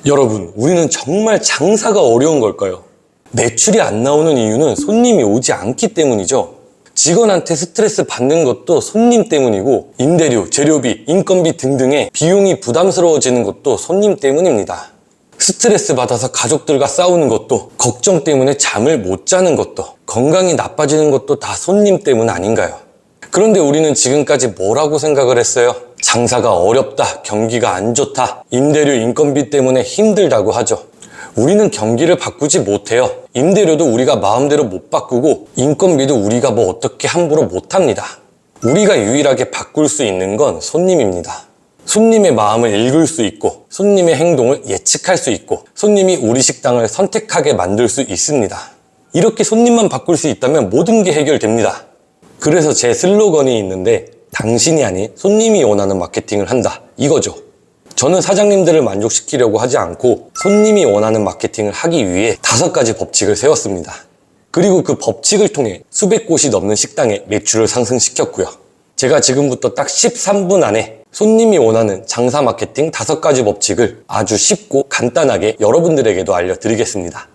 여러분, 우리는 정말 장사가 어려운 걸까요? 매출이 안 나오는 이유는 손님이 오지 않기 때문이죠. 직원한테 스트레스 받는 것도 손님 때문이고, 임대료, 재료비, 인건비 등등의 비용이 부담스러워지는 것도 손님 때문입니다. 스트레스 받아서 가족들과 싸우는 것도, 걱정 때문에 잠을 못 자는 것도, 건강이 나빠지는 것도 다 손님 때문 아닌가요? 그런데 우리는 지금까지 뭐라고 생각을 했어요? 장사가 어렵다, 경기가 안 좋다, 임대료, 인건비 때문에 힘들다고 하죠. 우리는 경기를 바꾸지 못해요. 임대료도 우리가 마음대로 못 바꾸고, 인건비도 우리가 뭐 어떻게 함부로 못합니다. 우리가 유일하게 바꿀 수 있는 건 손님입니다. 손님의 마음을 읽을 수 있고, 손님의 행동을 예측할 수 있고, 손님이 우리 식당을 선택하게 만들 수 있습니다. 이렇게 손님만 바꿀 수 있다면 모든 게 해결됩니다. 그래서 제 슬로건이 있는데, 당신이 아닌 손님이 원하는 마케팅을 한다, 이거죠. 저는 사장님들을 만족시키려고 하지 않고 손님이 원하는 마케팅을 하기 위해 5가지 법칙을 세웠습니다. 그리고 그 법칙을 통해 수백 곳이 넘는 식당의 매출을 상승시켰고요. 제가 지금부터 딱 13분 안에 손님이 원하는 장사 마케팅 5가지 법칙을 아주 쉽고 간단하게 여러분들에게도 알려드리겠습니다.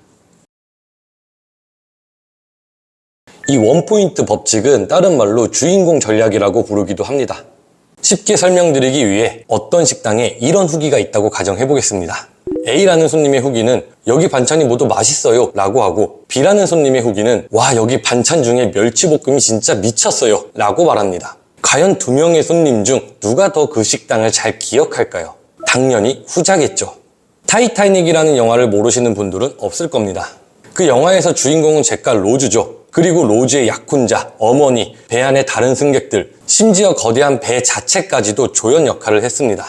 이 원포인트 법칙은 다른 말로 주인공 전략이라고 부르기도 합니다. 쉽게 설명드리기 위해 어떤 식당에 이런 후기가 있다고 가정해보겠습니다. A라는 손님의 후기는 여기 반찬이 모두 맛있어요 라고 하고, B라는 손님의 후기는 와, 여기 반찬 중에 멸치볶음이 진짜 미쳤어요 라고 말합니다. 과연 2명의 손님 중 누가 더 그 식당을 잘 기억할까요? 당연히 후자겠죠. 타이타닉이라는 영화를 모르시는 분들은 없을 겁니다. 그 영화에서 주인공은 잭과 로즈죠. 그리고 로즈의 약혼자, 어머니, 배 안의 다른 승객들, 심지어 거대한 배 자체까지도 조연 역할을 했습니다.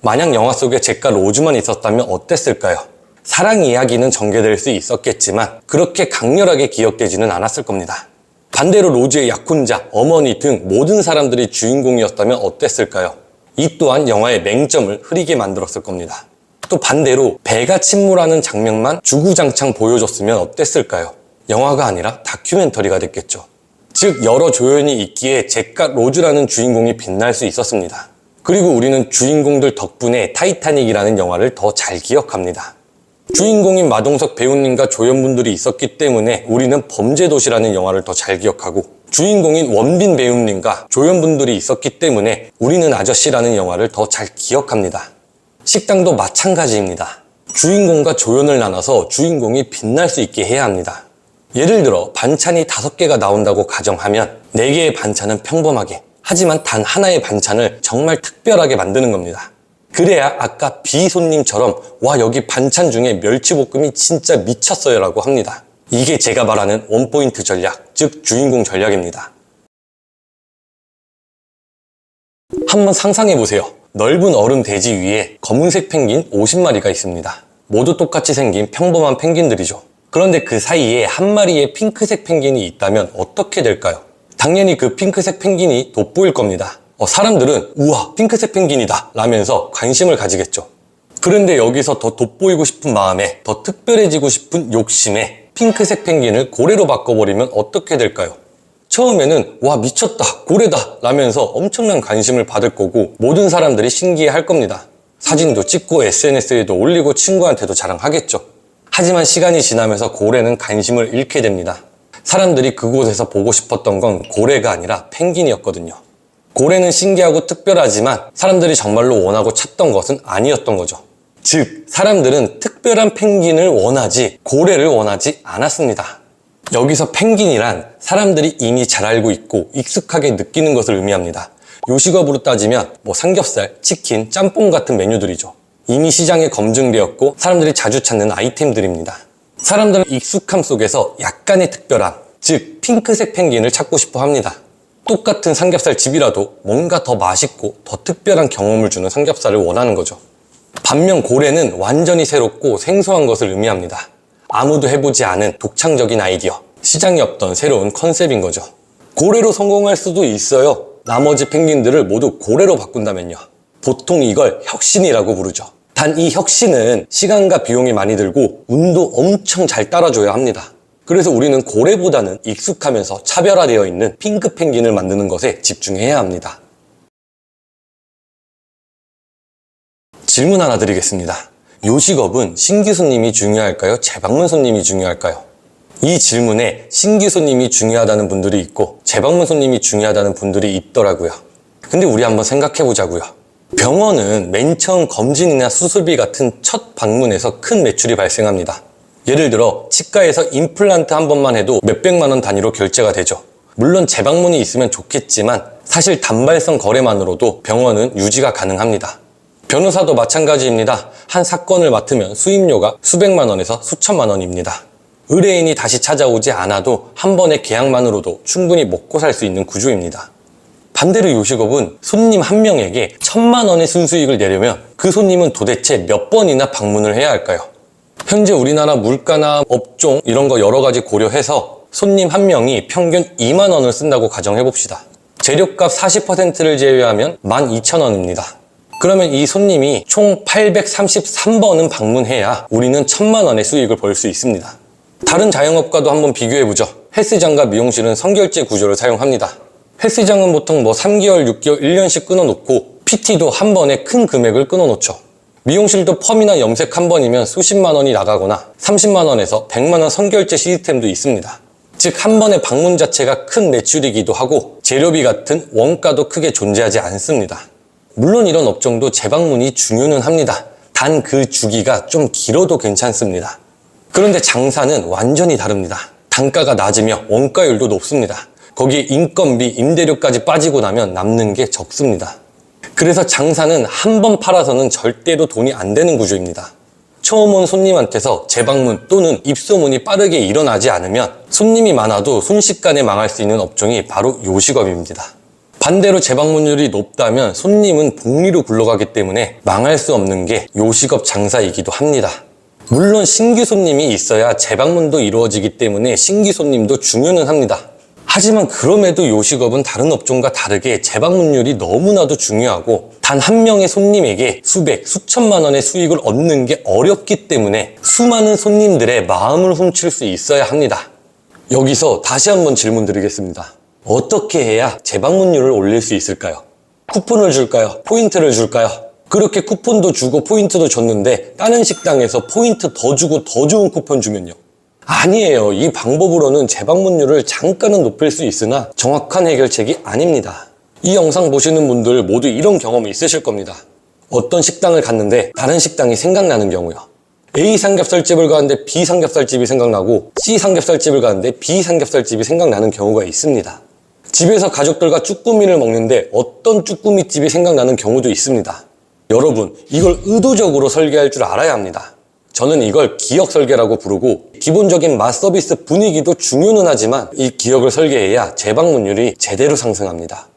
만약 영화 속에 잭과 로즈만 있었다면 어땠을까요? 사랑 이야기는 전개될 수 있었겠지만 그렇게 강렬하게 기억되지는 않았을 겁니다. 반대로 로즈의 약혼자, 어머니 등 모든 사람들이 주인공이었다면 어땠을까요? 이 또한 영화의 맹점을 흐리게 만들었을 겁니다. 또 반대로 배가 침몰하는 장면만 주구장창 보여줬으면 어땠을까요? 영화가 아니라 다큐멘터리가 됐겠죠. 즉, 여러 조연이 있기에 잭과 로즈라는 주인공이 빛날 수 있었습니다. 그리고 우리는 주인공들 덕분에 타이타닉이라는 영화를 더 잘 기억합니다. 주인공인 마동석 배우님과 조연분들이 있었기 때문에 우리는 범죄도시라는 영화를 더 잘 기억하고, 주인공인 원빈 배우님과 조연분들이 있었기 때문에 우리는 아저씨라는 영화를 더 잘 기억합니다. 식당도 마찬가지입니다. 주인공과 조연을 나눠서 주인공이 빛날 수 있게 해야 합니다. 예를 들어 반찬이 5개가 나온다고 가정하면 4개의 반찬은 평범하게, 하지만 단 하나의 반찬을 정말 특별하게 만드는 겁니다. 그래야 아까 B 손님처럼 와, 여기 반찬 중에 멸치볶음이 진짜 미쳤어요 라고 합니다. 이게 제가 말하는 원포인트 전략, 즉 주인공 전략입니다. 한번 상상해보세요. 넓은 얼음 대지 위에 검은색 펭귄 50마리가 있습니다. 모두 똑같이 생긴 평범한 펭귄들이죠. 그런데 그 사이에 한 마리의 핑크색 펭귄이 있다면 어떻게 될까요? 당연히 그 핑크색 펭귄이 돋보일 겁니다. 사람들은 우와, 핑크색 펭귄이다 라면서 관심을 가지겠죠. 그런데 여기서 더 돋보이고 싶은 마음에, 더 특별해지고 싶은 욕심에 핑크색 펭귄을 고래로 바꿔버리면 어떻게 될까요? 처음에는 와, 미쳤다, 고래다 라면서 엄청난 관심을 받을 거고, 모든 사람들이 신기해 할 겁니다. 사진도 찍고 SNS에도 올리고 친구한테도 자랑하겠죠. 하지만 시간이 지나면서 고래는 관심을 잃게 됩니다. 사람들이 그곳에서 보고 싶었던 건 고래가 아니라 펭귄이었거든요. 고래는 신기하고 특별하지만 사람들이 정말로 원하고 찾던 것은 아니었던 거죠. 즉, 사람들은 특별한 펭귄을 원하지 고래를 원하지 않았습니다. 여기서 펭귄이란 사람들이 이미 잘 알고 있고 익숙하게 느끼는 것을 의미합니다. 요식업으로 따지면 삼겹살, 치킨, 짬뽕 같은 메뉴들이죠. 이미 시장에 검증되었고 사람들이 자주 찾는 아이템들입니다. 사람들은 익숙함 속에서 약간의 특별함, 즉 핑크색 펭귄을 찾고 싶어 합니다. 똑같은 삼겹살 집이라도 뭔가 더 맛있고 더 특별한 경험을 주는 삼겹살을 원하는 거죠. 반면 고래는 완전히 새롭고 생소한 것을 의미합니다. 아무도 해보지 않은 독창적인 아이디어, 시장에 없던 새로운 컨셉인 거죠. 고래로 성공할 수도 있어요. 나머지 펭귄들을 모두 고래로 바꾼다면요. 보통 이걸 혁신이라고 부르죠. 단 이 혁신은 시간과 비용이 많이 들고 운도 엄청 잘 따라줘야 합니다. 그래서 우리는 고래보다는 익숙하면서 차별화되어 있는 핑크 펭귄을 만드는 것에 집중해야 합니다. 질문 하나 드리겠습니다. 요식업은 신규 손님이 중요할까요? 재방문 손님이 중요할까요? 이 질문에 신규 손님이 중요하다는 분들이 있고 재방문 손님이 중요하다는 분들이 있더라고요. 근데 우리 한번 생각해 보자고요. 병원은 맨 처음 검진이나 수술비 같은 첫 방문에서 큰 매출이 발생합니다. 예를 들어 치과에서 임플란트 한 번만 해도 몇백만 원 단위로 결제가 되죠. 물론 재방문이 있으면 좋겠지만 사실 단발성 거래만으로도 병원은 유지가 가능합니다. 변호사도 마찬가지입니다. 한 사건을 맡으면 수임료가 수백만 원에서 수천만 원입니다. 의뢰인이 다시 찾아오지 않아도 한 번의 계약만으로도 충분히 먹고 살 수 있는 구조입니다. 반대로 요식업은 손님 한 명에게 1,000만 원의 순수익을 내려면 그 손님은 도대체 몇 번이나 방문을 해야 할까요? 현재 우리나라 물가나 업종 이런 거 여러 가지 고려해서 손님 한 명이 평균 2만 원을 쓴다고 가정해봅시다. 재료값 40%를 제외하면 12,000원입니다. 그러면 이 손님이 총 833번은 방문해야 우리는 1,000만 원의 수익을 벌 수 있습니다. 다른 자영업과도 한번 비교해보죠. 헬스장과 미용실은 선결제 구조를 사용합니다. 헬스장은 보통 3개월, 6개월, 1년씩 끊어놓고 PT도 한 번에 큰 금액을 끊어놓죠. 미용실도 펌이나 염색 한 번이면 수십만 원이 나가거나 30만 원에서 100만 원 선결제 시스템도 있습니다. 즉 한 번의 방문 자체가 큰 매출이기도 하고 재료비 같은 원가도 크게 존재하지 않습니다. 물론 이런 업종도 재방문이 중요는 합니다. 단 그 주기가 좀 길어도 괜찮습니다. 그런데 장사는 완전히 다릅니다. 단가가 낮으며 원가율도 높습니다. 거기에 인건비, 임대료까지 빠지고 나면 남는 게 적습니다. 그래서 장사는 한 번 팔아서는 절대로 돈이 안 되는 구조입니다. 처음 온 손님한테서 재방문 또는 입소문이 빠르게 일어나지 않으면 손님이 많아도 순식간에 망할 수 있는 업종이 바로 요식업입니다. 반대로 재방문율이 높다면 손님은 복리로 굴러가기 때문에 망할 수 없는 게 요식업 장사이기도 합니다. 물론 신규 손님이 있어야 재방문도 이루어지기 때문에 신규 손님도 중요는 합니다. 하지만 그럼에도 요식업은 다른 업종과 다르게 재방문율이 너무나도 중요하고 단 한 명의 손님에게 수백, 수천만 원의 수익을 얻는 게 어렵기 때문에 수많은 손님들의 마음을 훔칠 수 있어야 합니다. 여기서 다시 한번 질문 드리겠습니다. 어떻게 해야 재방문율을 올릴 수 있을까요? 쿠폰을 줄까요? 포인트를 줄까요? 그렇게 쿠폰도 주고 포인트도 줬는데 다른 식당에서 포인트 더 주고 더 좋은 쿠폰 주면요? 아니에요. 이 방법으로는 재방문율을 잠깐은 높일 수 있으나 정확한 해결책이 아닙니다. 이 영상 보시는 분들 모두 이런 경험이 있으실 겁니다. 어떤 식당을 갔는데 다른 식당이 생각나는 경우요. A 삼겹살집을 가는데 B 삼겹살집이 생각나고 C 삼겹살집을 가는데 B 삼겹살집이 생각나는 경우가 있습니다. 집에서 가족들과 쭈꾸미를 먹는데 어떤 쭈꾸미집이 생각나는 경우도 있습니다. 여러분, 이걸 의도적으로 설계할 줄 알아야 합니다. 저는 이걸 기억 설계라고 부르고 기본적인 맛 서비스 분위기도 중요는 하지만 이 기억을 설계해야 재방문율이 제대로 상승합니다.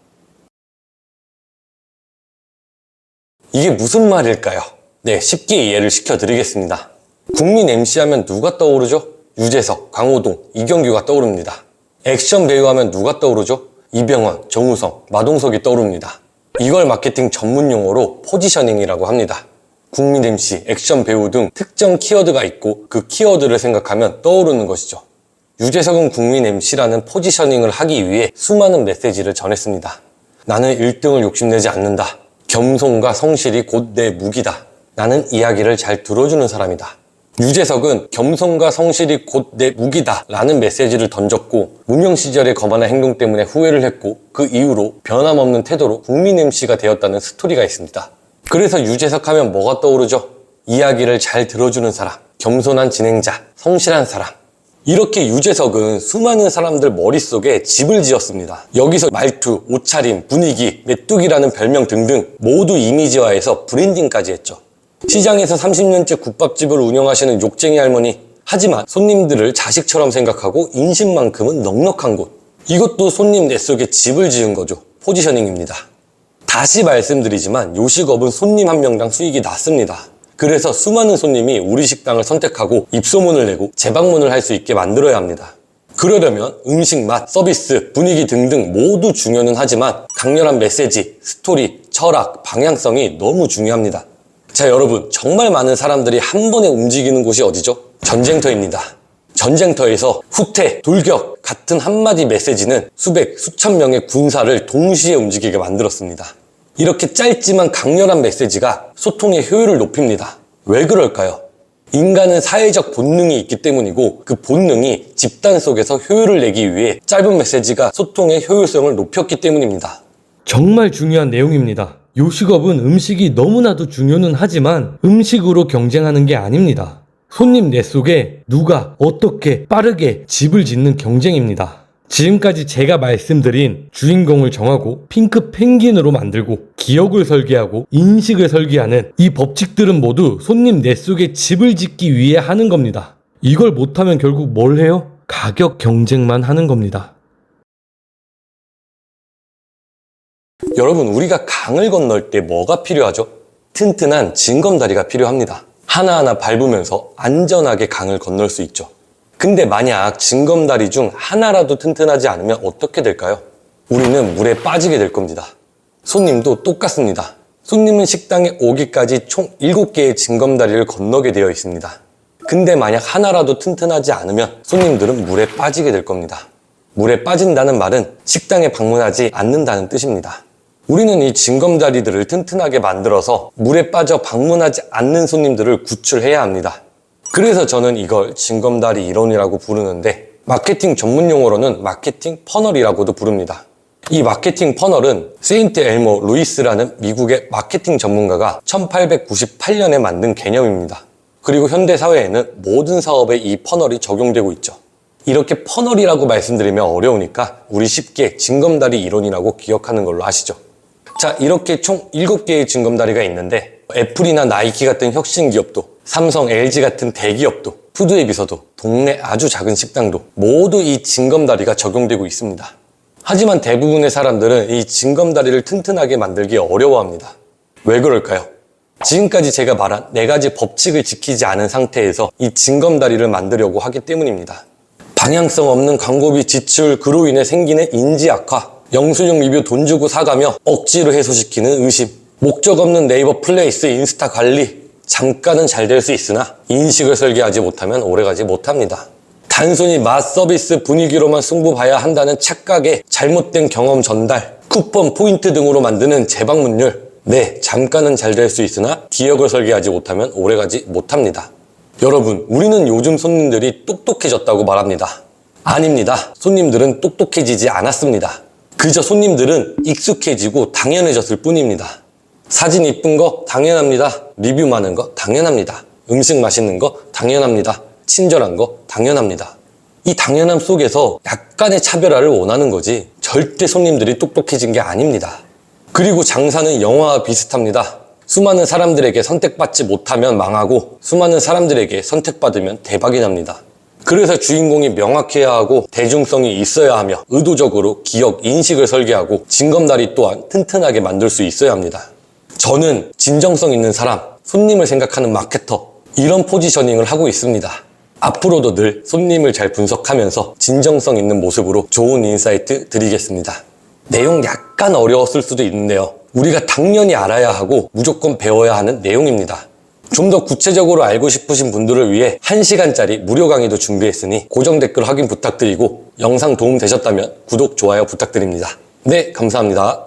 이게 무슨 말일까요? 네, 쉽게 이해를 시켜드리겠습니다. 국민 MC 하면 누가 떠오르죠? 유재석, 강호동, 이경규가 떠오릅니다. 액션 배우 하면 누가 떠오르죠? 이병헌, 정우성, 마동석이 떠오릅니다. 이걸 마케팅 전문 용어로 포지셔닝이라고 합니다. 국민 MC, 액션 배우 등 특정 키워드가 있고 그 키워드를 생각하면 떠오르는 것이죠. 유재석은 국민 MC라는 포지셔닝을 하기 위해 수많은 메시지를 전했습니다. 나는 1등을 욕심내지 않는다. 겸손과 성실이 곧 내 무기다. 나는 이야기를 잘 들어주는 사람이다. 유재석은 겸손과 성실이 곧 내 무기다 라는 메시지를 던졌고 무명 시절의 거만한 행동 때문에 후회를 했고 그 이후로 변함없는 태도로 국민 MC가 되었다는 스토리가 있습니다. 그래서 유재석 하면 뭐가 떠오르죠? 이야기를 잘 들어주는 사람, 겸손한 진행자, 성실한 사람. 이렇게 유재석은 수많은 사람들 머릿속에 집을 지었습니다. 여기서 말투, 옷차림, 분위기, 메뚜기라는 별명 등등 모두 이미지화해서 브랜딩까지 했죠. 시장에서 30년째 국밥집을 운영하시는 욕쟁이 할머니, 하지만 손님들을 자식처럼 생각하고 인심만큼은 넉넉한 곳. 이것도 손님 내 속에 집을 지은 거죠. 포지셔닝입니다. 다시 말씀드리지만 요식업은 손님 한 명당 수익이 낮습니다. 그래서 수많은 손님이 우리 식당을 선택하고 입소문을 내고 재방문을 할 수 있게 만들어야 합니다. 그러려면 음식 맛, 서비스, 분위기 등등 모두 중요는 하지만 강렬한 메시지, 스토리, 철학, 방향성이 너무 중요합니다. 자, 여러분, 정말 많은 사람들이 한 번에 움직이는 곳이 어디죠? 전쟁터입니다. 전쟁터에서 후퇴, 돌격 같은 한마디 메시지는 수백, 수천 명의 군사를 동시에 움직이게 만들었습니다. 이렇게 짧지만 강렬한 메시지가 소통의 효율을 높입니다. 왜 그럴까요? 인간은 사회적 본능이 있기 때문이고 그 본능이 집단 속에서 효율을 내기 위해 짧은 메시지가 소통의 효율성을 높였기 때문입니다. 정말 중요한 내용입니다. 요식업은 음식이 너무나도 중요는 하지만 음식으로 경쟁하는 게 아닙니다. 손님 뇌 속에 누가 어떻게 빠르게 집을 짓는 경쟁입니다. 지금까지 제가 말씀드린 주인공을 정하고 핑크 펭귄으로 만들고 기억을 설계하고 인식을 설계하는 이 법칙들은 모두 손님 뇌 속에 집을 짓기 위해 하는 겁니다. 이걸 못하면 결국 뭘 해요? 가격 경쟁만 하는 겁니다. 여러분, 우리가 강을 건널 때 뭐가 필요하죠? 튼튼한 징검다리가 필요합니다. 하나하나 밟으면서 안전하게 강을 건널 수 있죠. 근데 만약 징검다리 중 하나라도 튼튼하지 않으면 어떻게 될까요? 우리는 물에 빠지게 될 겁니다. 손님도 똑같습니다. 손님은 식당에 오기까지 총 7개의 징검다리를 건너게 되어 있습니다. 근데 만약 하나라도 튼튼하지 않으면 손님들은 물에 빠지게 될 겁니다. 물에 빠진다는 말은 식당에 방문하지 않는다는 뜻입니다. 우리는 이 징검다리들을 튼튼하게 만들어서 물에 빠져 방문하지 않는 손님들을 구출해야 합니다. 그래서 저는 이걸 징검다리 이론이라고 부르는데 마케팅 전문 용어로는 마케팅 퍼널이라고도 부릅니다. 이 마케팅 퍼널은 세인트 엘모 루이스라는 미국의 마케팅 전문가가 1898년에 만든 개념입니다. 그리고 현대 사회에는 모든 사업에 이 퍼널이 적용되고 있죠. 이렇게 퍼널이라고 말씀드리면 어려우니까 우리 쉽게 징검다리 이론이라고 기억하는 걸로 아시죠? 자, 이렇게 총 7개의 징검다리가 있는데 애플이나 나이키 같은 혁신 기업도, 삼성, LG 같은 대기업도, 푸드에 비서도, 동네 아주 작은 식당도 모두 이 징검다리가 적용되고 있습니다. 하지만 대부분의 사람들은 이 징검다리를 튼튼하게 만들기 어려워합니다. 왜 그럴까요? 지금까지 제가 말한 4가지 법칙을 지키지 않은 상태에서 이 징검다리를 만들려고 하기 때문입니다. 방향성 없는 광고비 지출, 그로 인해 생기는 인지 악화, 영수증 리뷰 돈 주고 사가며 억지로 해소시키는 의심, 목적 없는 네이버 플레이스 인스타 관리, 잠깐은 잘 될 수 있으나 인식을 설계하지 못하면 오래가지 못합니다. 단순히 맛, 서비스, 분위기로만 승부 봐야 한다는 착각에 잘못된 경험 전달, 쿠폰, 포인트 등으로 만드는 재방문율, 네, 잠깐은 잘 될 수 있으나 기억을 설계하지 못하면 오래가지 못합니다. 여러분, 우리는 요즘 손님들이 똑똑해졌다고 말합니다. 아닙니다. 손님들은 똑똑해지지 않았습니다. 그저 손님들은 익숙해지고 당연해졌을 뿐입니다. 사진 이쁜 거 당연합니다. 리뷰 많은 거 당연합니다. 음식 맛있는 거 당연합니다. 친절한 거 당연합니다. 이 당연함 속에서 약간의 차별화를 원하는 거지 절대 손님들이 똑똑해진 게 아닙니다. 그리고 장사는 영화와 비슷합니다. 수많은 사람들에게 선택받지 못하면 망하고 수많은 사람들에게 선택받으면 대박이 납니다. 그래서 주인공이 명확해야 하고 대중성이 있어야 하며 의도적으로 기억, 인식을 설계하고 징검다리 또한 튼튼하게 만들 수 있어야 합니다. 저는 진정성 있는 사람, 손님을 생각하는 마케터, 이런 포지셔닝을 하고 있습니다. 앞으로도 늘 손님을 잘 분석하면서 진정성 있는 모습으로 좋은 인사이트 드리겠습니다. 내용 약간 어려웠을 수도 있는데요. 우리가 당연히 알아야 하고 무조건 배워야 하는 내용입니다. 좀 더 구체적으로 알고 싶으신 분들을 위해 1시간짜리 무료 강의도 준비했으니 고정 댓글 확인 부탁드리고 영상 도움 되셨다면 구독, 좋아요 부탁드립니다. 네, 감사합니다.